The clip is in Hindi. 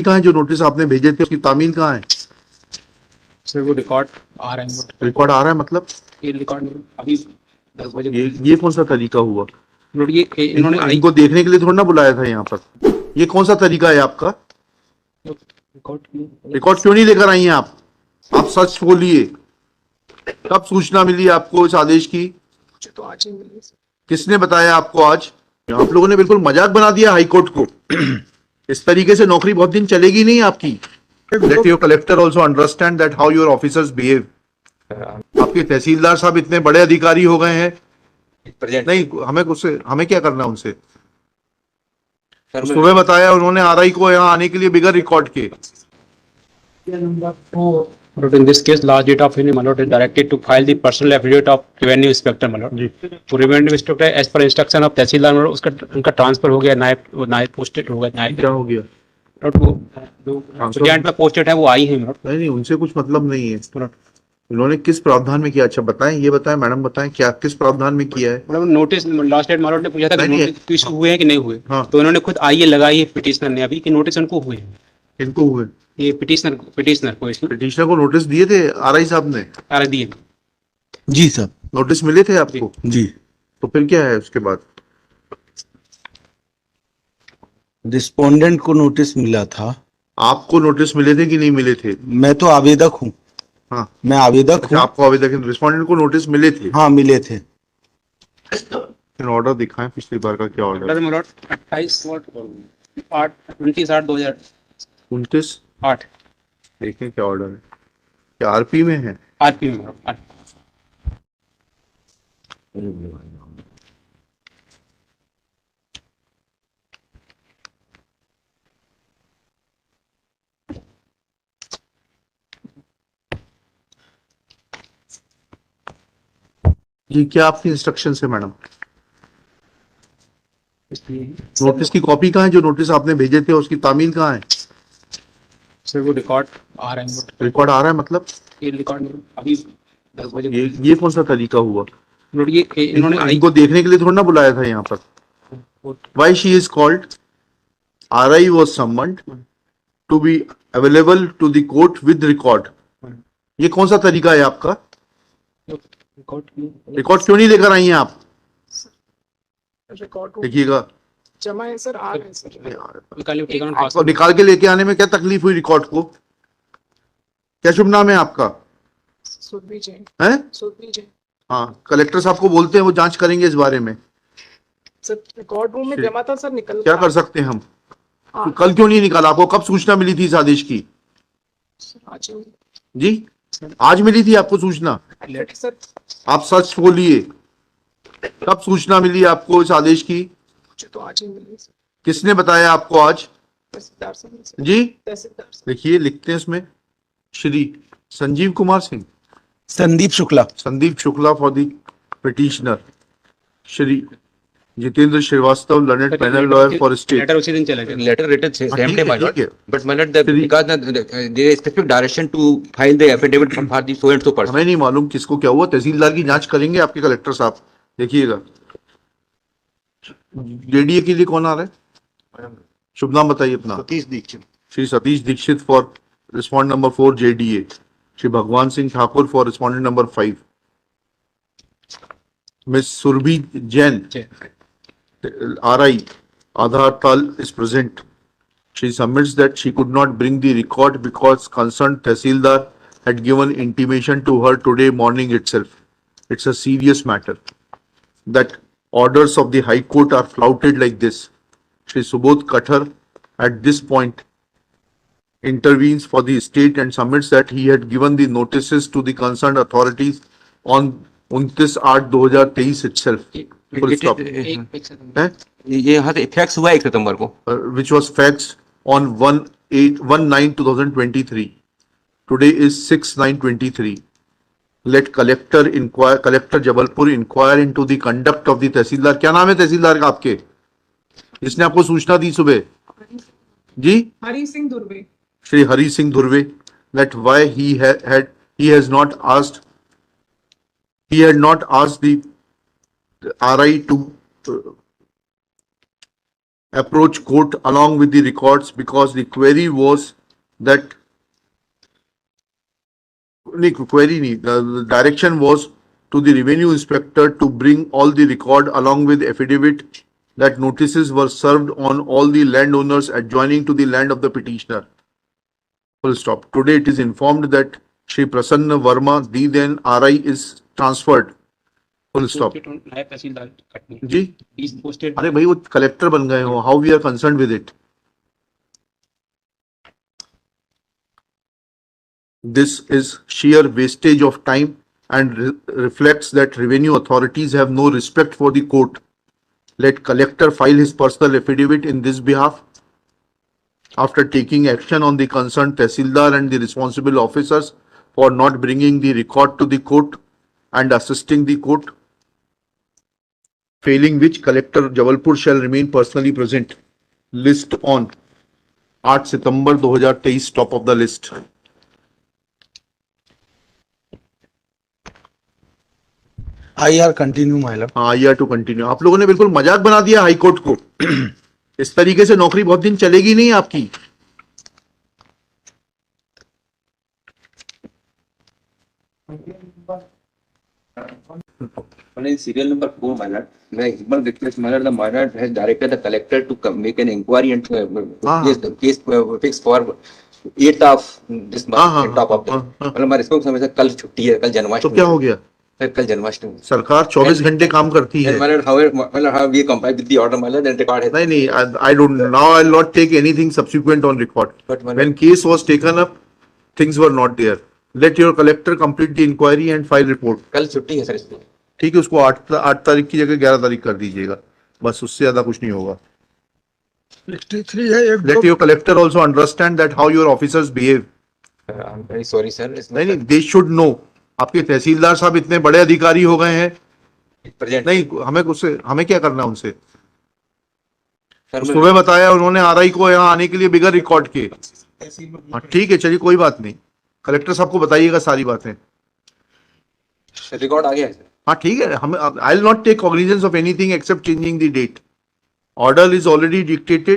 कहाँ है जो नोटिस आपने भेजे थे उसकी तामील कहाँ है? सर वो रिकॉर्ड आ रहा है। रिकॉर्ड आ रहा है मतलब ये रिकॉर्ड अभी 10 बजे ये कौन सा तरीका हुआ? ये इन्होंने इनको देखने के लिए थोड़ा ना बुलाया था यहाँ पर। ये कौन सा तरीका है आपका? रिकॉर्ड क्यों नहीं लेकर आई हैं आप सच बोलिए। कब सूचना मिली आपको इस आदेश की? तो आज ही मिली। किसने बताया आपको आज? आप लोगों ने बिल्कुल मजाक बना दिया हाईकोर्ट को। इस तरीके से नौकरी बहुत दिन चलेगी नहीं आपकी। Let your collector also understand that how your officers behave. आपके तहसीलदार साहब इतने बड़े अधिकारी हो गए हैं। नहीं, हमें क्या करना उनसे? सुबह बताया उन्होंने आरआई को यहाँ आने के लिए बिगर रिकॉर्ड के। But in this case, last date of hearing, my lord, is directed to file the personal affidavit of revenue inspector, my lord. तो revenue inspector as per instruction of tehsildar, my lord, उसका उनका ट्रांसफर हो गया, नायब पोस्टेड हो गया, नायब क्या हो गया? वो सुजान पे पोस्टेड है, वो आई है, my lord। नहीं, उनसे कुछ मतलब नहीं है। इन्होंने किस प्रावधान में किया? अच्छा बताएं, ये बताएं मैडम, बताएं क्या किस प्रावधान में किया है? मतलब नोटिस लास्ट डेट मालूम ने पूछा था कि नहीं, नोटिस इशू हुए हैं कि नहीं हुए। हाँ। तो उन्होंने खुद आईए लगाई है पिटिशनर ने अभी कि नोटिस उनको हुए हैं। इनको हुए? ये पिटिशनर को इसमें पिटिशनर को नोटिस दिए थे आरआई साहब ने? अरे दिए जी साहब, नोटिस मिले थे आपको? जी। तो फिर क्या है उसके बाद? रिस्पोंडेंट को नोटिस मिला था। आपको नोटिस मिले थे कि नहीं मिले थे? मैं तो आवेदक हूँ। हाँ, मैं आवेदक अच्छा, हूँ। आपको आवेदक रिस्पोंडेंट को नोटिस मिले थे? हाँ, मिले थे। फिर ऑर्डर दिखाएं, पिछली बार का क्या ऑर्डर? 28/8/2008 देखें क्या ऑर्डर है, क्या आरपी में है? आरपी में ये क्या आपकी इंस्ट्रक्शन है मैडम? नोटिस की कॉपी कहाँ है? जो नोटिस आपने भेजे थे उसकी तामील कहाँ है? सर वो रिकॉर्ड आ रहा है। रिकॉर्ड आ रहा है मतलब ये रिकॉर्ड अभी 10 बजे ये कौन सा तरीका हुआ? ये इन्होंने इनको देखने के लिए थोड़ा ना बुलाया था यहाँ पर। Why she is called? RI was summoned to be available to the court with record. ये कौन सा तरीका है आपका? रिकॉर्ड क्यों नहीं लेकर आई हैं आप? रिकॉर्ड देखिएगा, जमा है सर, आ रहे हैं सर। आपको निकाल के लेके आने में क्या तकलीफ हुई रिकॉर्ड को? क्या शुभ नाम है आपका? सुरभि जैन। हैं? सुरभि जैन। हाँ, कलेक्टर साहब को बोलते हैं, वो जांच करेंगे इस बारे में। सर रिकॉर्ड रूम में जमा था सर, निकल क्या कर सकते हैं हम? हाँ। कल क्यों नहीं निकाला? आपको कब सूचना मिली थी इस आदेश की? आज जी, आज मिली थी आपको सूचना? सर आप सच बोलिए। कब सूचना मिली आपको इस आदेश की? तो आज ही मिली सर। किसने बताया आपको आज? तहसीलदार सर। जी, तहसीलदार सर। देखिए लिखते हैं इसमें, Shri Sanjeev Kumar Singh, Sandeep Shukla for the petitioner, Shri Jitendra Srivastava, learned panel lawyer for state. Letter उसी दिन चला गया। Letter written same day, my lord. ठीक है। But my lord, because there is specific direction to file the affidavit for the so and so person. हमें नहीं मालूम किसको क्या हुआ, तहसीलदार की जांच करेंगे आपके कलेक्टर साहब। देखिएगा, जेडीए के लिए कौन आ रहा है? शुभ नाम बताइए अपना। Satish Dixit. Shri Satish Dixit for respond number 4 JDA, Shri Bhagwan Singh Thakur for respondent number 5, miss Surbhi Jain RI Aadhar Tal is present. She submits that she could not bring the record because concerned Tehsildar had given intimation to her today morning itself. It's a serious matter that orders of the High Court are flouted like this. Shri Subodh Kathar at this point intervenes for the state and submits that he had given the notices to the concerned authorities on 29/8/2023 itself. Full stop. ये यहाँ से फैक्स हुआ 1 सितंबर को, Which was faxed on 1/9/2023. Today is 6/9/23. Let collector Jabalpur inquire into the conduct of the तहसीलदार। क्या नाम है तहसीलदार का आपके, जिसने आपको सूचना दी सुबह? जी, Hari Singh Durve. Shri Hari Singh Dhurve. That why he had not asked the RI to approach court along with the records because the query was that the direction was to the revenue inspector to bring all the record along with affidavit that notices were served on all the landowners adjoining to the land of the petitioner. Full stop. Today it is informed that Shri Prasanna Verma, the then RI, is transferred. Full stop. नायब तहसीलदार कटनी जी इज पोस्टेड अरे भाई वो कलेक्टर बन गए हो, how we are concern with it. This is sheer wastage of time and reflects that revenue authorities have no respect for the court. Let collector file his personal affidavit in this behalf. After taking action on the concerned Tehsildar and the responsible officers for not bringing the record to the court and assisting the court, failing which collector Jabalpur shall remain personally present. List on 8 September 2023, top of the list. IR continue, my lord. हाँ, year to continue. आप लोगों ने बिल्कुल मजाक बना दिया हाई कोर्ट को. इस तरीके से नौकरी बहुत दिन चलेगी नहीं आपकी. In serial number 4, my lord, the human request, my lord, the minor has directed the collector to make an inquiry and the case fixed for 8th of this month, top of that. मतलब हमारे इसको समझ कल छुट्टी है, कल तो जन्माष्टमी क्या हो गया? है, कल जन्माष्टमी है। सरकार 24 घंटे काम करती है. And my lord, however, how we comply with the order, my lord, then record has. नहीं नहीं, I don't. Now I'll not take anything subsequent on record. But my When case was taken up, things were not there. Let your collector complete the inquiry and file report. कल छुट्टी है सर इसमें। ठीक है, उसको 8 तारीख की जगह 11 तारीख कर दीजिएगा. बस उससे ज्यादा कुछ नहीं होगा. 63 है एक Let your collector also understand that how your officers behave. I'm very sorry, sir. It's नहीं नहीं, they should know. आपके तहसीलदार साहब इतने बड़े अधिकारी हो गए हैं. present. नहीं, हमें क्या करना उनसे. सर, सुबह बताया उन्होंने RI को यहाँ आने के लिए बिगर रिकॉर्ड के. हाँ ठीक है, चलिए कोई बात नहीं. कलेक्टर साहब को बताइएगा सारी बातें. रिकॉर्ड आ गया है सर। हाँ ठीक है, हमें I will not take cognizance of anything except changing the date. Order is already dictated.